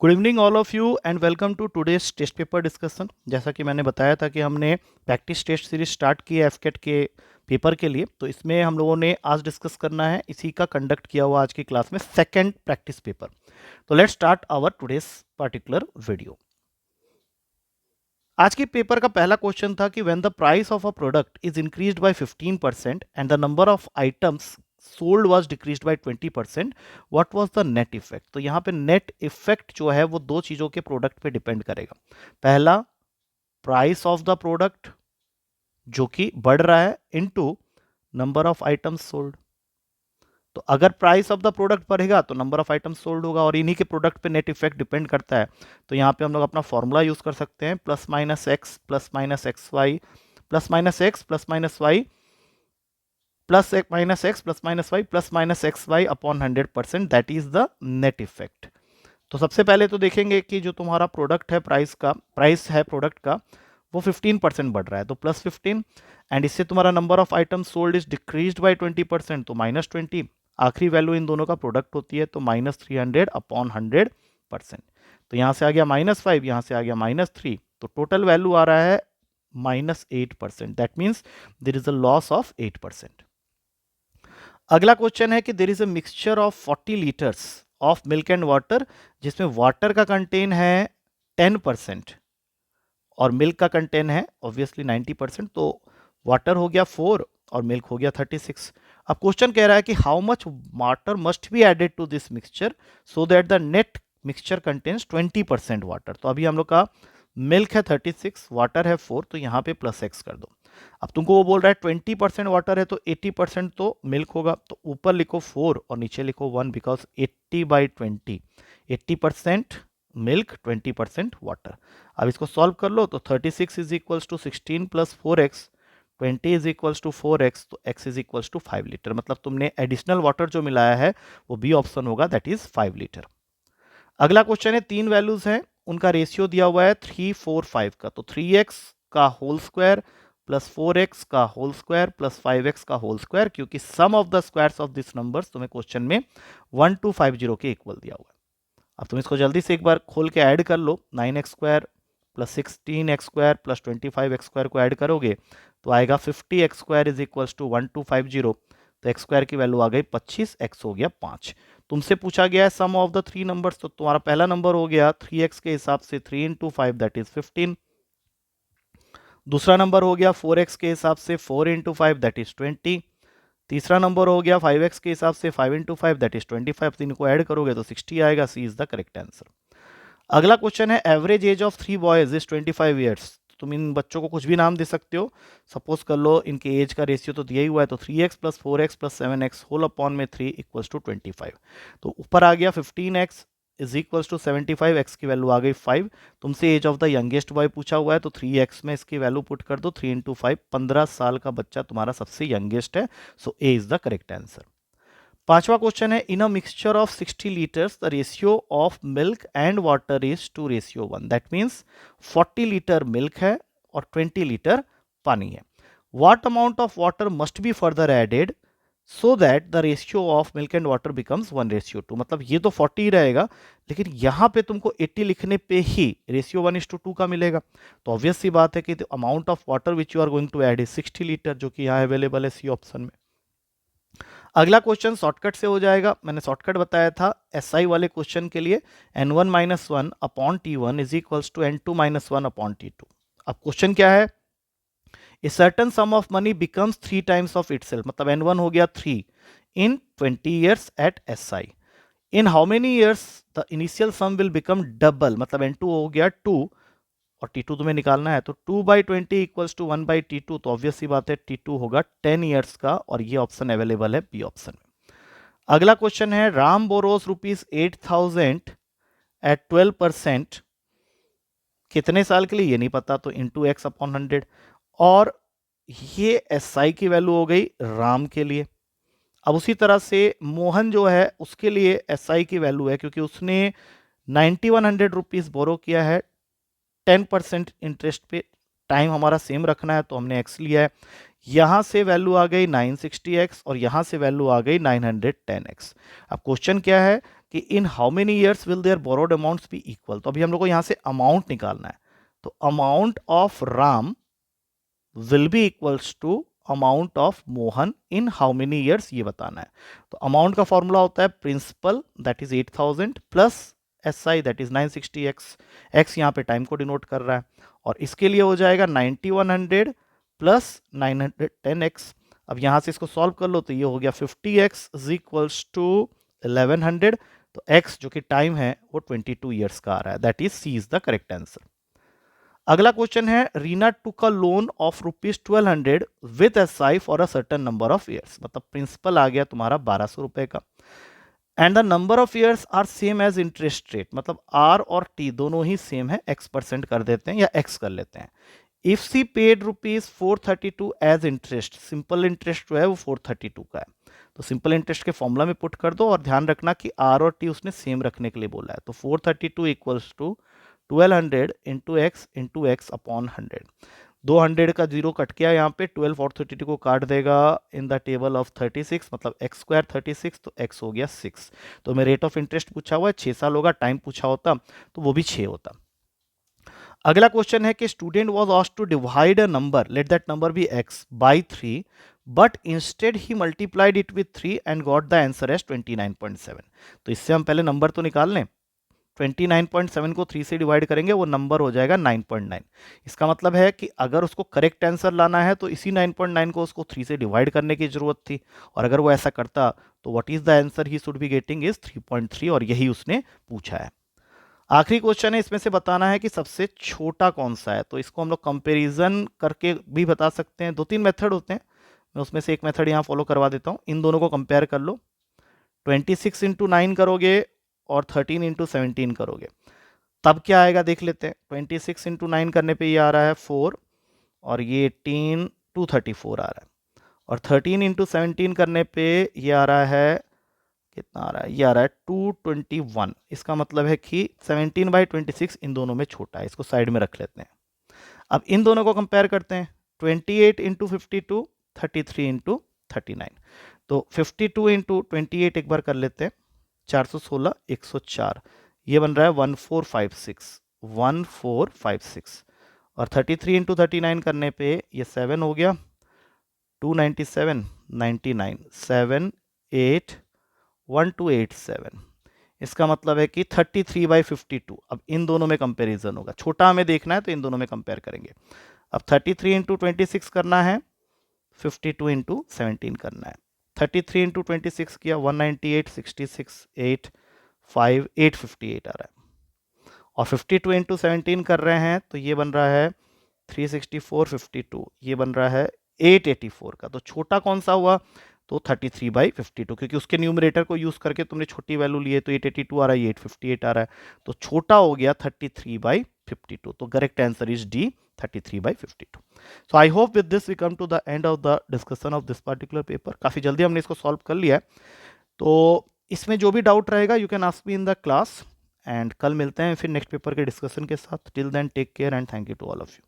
Good evening all of you and welcome to today's test paper discussion. जैसा कि मैंने बताया था कि हमने प्रैक्टिस टेस्ट सीरीज स्टार्ट की है एफकेट के पेपर के लिए, तो इसमें हम लोगों ने आज डिस्कस करना है इसी का कंडक्ट किया हुआ आज की क्लास में सेकंड प्रैक्टिस पेपर। तो let's start our today's particular video. आज के पेपर का पहला क्वेश्चन था कि when the price of a product is increased by 15% and the number of items sold was decreased by 20%, what was the net effect. तो यहाँ पे net effect जो है वो दो चीजों के प्रोडक्ट पे डिपेंड करेगा। पहला, प्राइस ऑफ द प्रोडक्ट जो कि बढ़ रहा है into number of items sold. तो अगर प्राइस ऑफ द प्रोडक्ट बढ़ेगा तो नंबर ऑफ आइटम्स सोल्ड होगा और इन्हीं के प्रोडक्ट पे नेट इफेक्ट डिपेंड करता है। तो यहाँ पे हम लोग अपना फॉर्मूला यूज कर सकते हैं, plus minus x plus minus x y plus minus x plus minus y plus एक minus x plus minus x y upon 100%, that is the net effect. तो सबसे पहले तो देखेंगे कि जो तुम्हारा प्रोडक्ट है प्राइस है प्रोडक्ट का वो 15% बढ़ रहा है, तो प्लस 15, एंड इससे तुम्हारा number of items sold is decreased by 20%, तो माइनस 20। आखिरी वैल्यू इन दोनों का प्रोडक्ट होती है, तो माइनस 300 अपॉन 100%। तो यहाँ से आ गया -5, यहाँ से आ गया -3, तो टोटल वैल्यू आ रहा है -8%। That means there is a loss of 8%। अगला क्वेश्चन है कि there is a mixture of 40 litres of milk and water, जिसमें वाटर का कंटेन है 10% और मिल्क का कंटेन है ऑब्वियसली 90%। तो वाटर हो गया 4 और मिल्क हो गया 36। अब क्वेश्चन कह रहा है कि how much water must be added to this mixture so that the net mixture contains 20% water. तो अभी हम लोग का मिल्क है 36, वाटर है 4, तो यहाँ पे प्लस एक्स कर दो। अब तुमको वो बोल रहा है 20% वाटर है तो 80% तो मिल्क होगा, तो ऊपर लिखो 4 और नीचे लिखो 1, बिकॉज 80/20, 80% मिल्क 20% वाटर। अब इसको सॉल्व कर लो, तो 36 is equals to 16 plus 4x, 20 is equals to 4x, तो x is equals to 5 litre. मतलब तुमने एडिशनल वाटर जो मिलाया है वो बी ऑप्शन होगा, दैट इज 5 लीटर। अगला क्वेश्चन है, तीन वैल्यूज हैं, उनका रेशियो दिया हुआ है 3, 4, 5 का। तो 3x का होल स्क्वायर प्लस 4x का होल स्क्वायर प्लस 5x का होल स्क्वायर, क्योंकि sum of the squares of this numbers तुम्हें क्वेश्चन में 1250 के इक्वल दिया हुआ है। अब तुम इसको जल्दी से एक बार खोल के ऐड कर लो, 9x square plus 16x square plus 25x square को ऐड करोगे तो आएगा 50x square is equals to 1250। तो x स्क्वायर की वैल्यू आ गई 25, x हो गया 5। तुमसे पूछा गया है सम ऑफ द थ्री नंबर्स, तो तुम्हारा पहला नंबर हो गया 3x के हिसाब से 3 इंटू 5 दैट इज 15। दूसरा नंबर हो गया 4x के हिसाब से 4 इंटू 5 दैट इज 20। तीसरा नंबर हो गया 5x के हिसाब से 5 इंटू 5 दैट इज 25। तीन को ऐड करोगे तो 60 आएगा, सी इज द करेक्ट आंसर। अगला क्वेश्चन है, average age of 3 boys is 25 years. तुम इन बच्चों को कुछ भी नाम दे सकते हो, सपोज कर लो इनके एज का रेशियो तो दिया ही हुआ है, तो 3x plus 4x plus 7x whole upon में 3 इक्वल्स टू 25। तो ऊपर आ गया 15x is equals to 75, x की वैल्यू आ गई 5। तुमसे age of the youngest boy पूछा हुआ है, तो 3x में इसकी वैल्यू पुट कर दो, 3 इंटू 5, 15 साल का बच्चा तुम्हारा सबसे यंगेस्ट है, so A is the correct answer. पांचवा क्वेश्चन है, in a mixture of 60 litres the ratio of milk and water is 2:1। That means 40 litre milk है और 20 लीटर पानी है। What amount of water must be further added so that the ratio of milk and water becomes 1:2। मतलब ये तो 40 ही रहेगा, लेकिन यहाँ पे तुमको 80 लिखने पे ही रेशियो 1:2 का मिलेगा। तो ऑब्वियस सी बात है कि amount of water which you are going to add is 60 litre, जो कि यहाँ अवेलेबल है सी ऑप्शन में। अगला क्वेश्चन शॉर्टकट से हो जाएगा, मैंने शॉर्टकट बताया था SI वाले क्वेश्चन के लिए, n1 minus 1 upon T1 is equals to n2 minus 1 upon T2। अब क्वेश्चन क्या है, a certain sum of money becomes 3 times of itself, मतलब n1 हो गया 3 in 20 years at SI। In how many years the initial sum will become double, मतलब n2 हो गया 2 और T2 तुम्हें निकालना है, तो 2/20 इक्वल्स टू 1/T2। तो ऑब्वियस सी बात है T2 होगा 10 ईयर्स का, और ये ऑप्शन अवेलेबल है बी ऑप्शन में। अगला क्वेश्चन है, राम बोरोस ₹8,000 एट 12%, कितने साल के लिए ये नहीं पता, तो इंटू एक्स अपॉन 100, और ये SI की वैल्यू हो गई राम के लिए। अब उसी तरह से मोहन जो है उसके लिए SI की वैल्यू है, क्योंकि उसने 9100 रुपीज बोरो किया है 10% इंटरेस्ट पे, टाइम हमारा सेम रखना है तो हमने x लिया है। यहां से वैल्यू आ गई 960x और यहां से वैल्यू आ गई 910x। अब क्वेश्चन क्या है कि in how many years will their borrowed amounts be equal. तो अभी हम लोग को यहाँ से अमाउंट निकालना है, तो amount of Ram will be equals to amount of Mohan in how many years, ये बताना है। तो अमाउंट का फॉर्मूला होता है principal that is 8000 plus S I that is 960 x, x यहाँ पे टाइम को डिनोट कर रहा है, और इसके लिए हो जाएगा 9100 प्लस 910 एक्स। अब यहाँ से इसको सॉल्व कर लो तो ये हो गया 50x इज इक्वल्स टू 1100। तो x जो कि टाइम है वो 22 ईयर्स का आ रहा है, that is C is the correct answer. अगला क्वेश्चन है Reena took a loan of ₹1200 with SI for a certain number of years, मतलब प्रिंसिपल आ गया तुम्हारा 1200 रुपए का, and the number of years are same as interest rate, मतलब R और टी दोनों ही सेम है, x% कर देते हैं या x कर लेते हैं। If C paid ₹432 as interest, simple interest जो है वो 432 का है, तो सिंपल इंटरेस्ट के फॉर्मूला में पुट कर दो, और ध्यान रखना कि आर और टी उसने सेम रखने के लिए बोला है। तो 432 equals to 1200 into x upon 100। 200 का जीरो कट गया यहाँ पे, 12 और 32 को काट देगा इन द टेबल ऑफ 36, मतलब एक्स स्क्वायर 36, तो एक्स हो गया 6। तो मैं रेट ऑफ इंटरेस्ट पूछा हुआ है 6 साल होगा, टाइम पूछा होता तो वो भी 6 होता। अगला क्वेश्चन है कि student was asked to divide a number, let that number be x by 3, but instead he multiplied it with 3 and got the answer as 29.7। तो इससे हम पहले नंबर तो निकाल लें, 29.7 को 3 से डिवाइड करेंगे, वो नंबर हो जाएगा 9.9। इसका मतलब है कि अगर उसको करेक्ट आंसर लाना है तो इसी 9.9 को उसको 3 से डिवाइड करने की जरूरत थी, और अगर वो ऐसा करता तो what is the answer he should be getting is 3.3, और यही उसने पूछा है। आखिरी क्वेश्चन है, इसमें से बताना है कि सबसे छोटा कौन सा है। तो इसको हम लोग कंपेरिजन करके भी बता सकते हैं, 2-3 मेथड होते हैं, मैं उसमें से एक मेथड यहाँ फॉलो करवा देता हूँ। इन दोनों को कंपेयर कर लो, 26 इंटू 9 करोगे और 13 इंटू 17 करोगे, तब क्या आएगा देख लेते हैं। 26 इंटू 9 करने पे ये आ रहा है 4, और ये 18 234 आ रहा है, और 13 इंटू 17 करने पे ये आ रहा है, कितना आ रहा है, ये आ रहा है 221। इसका मतलब है कि 17/26 इन दोनों में छोटा है, इसको साइड में रख लेते हैं। अब इन दोनों को कंपेयर करते हैं, 28 इंटू 52, 33 इंटू 39। तो 52 इंटू 28 एक बार कर लेते हैं, 416 104, ये बन रहा है 1456। और 33 इंटू 39 करने पे ये 7 हो गया, 297 99 7 8 1287। इसका मतलब है कि 33/52। अब इन दोनों में कंपैरिजन होगा, छोटा हमें देखना है तो इन दोनों में कंपेयर करेंगे। अब 33 इंटू 26 करना है, 52 इंटू 17 करना है। 33 इंटू 26 किया 198 66 8 5 858 आ रहा है, और 52 इंटू 17 कर रहे हैं तो ये बन रहा है 364 52, ये बन रहा है 884 का। तो छोटा कौन सा हुआ, तो 33/52, क्योंकि उसके न्यूमरेटर को यूज करके तुमने छोटी वैल्यू ली है, तो 882 आ रहा है, ये 858 आ रहा है, तो छोटा हो गया 33/52। तो correct answer is D, 33/52। So I hope with this we come to the end of the discussion of this particular paper. काफी जल्दी हमने इसको सॉल्व कर लिया है, तो इसमें जो भी डाउट रहेगा you can ask me in the class, and कल मिलते हैं फिर नेक्स्ट पेपर के डिस्कशन के साथ। Till then take care and thank you to all of you.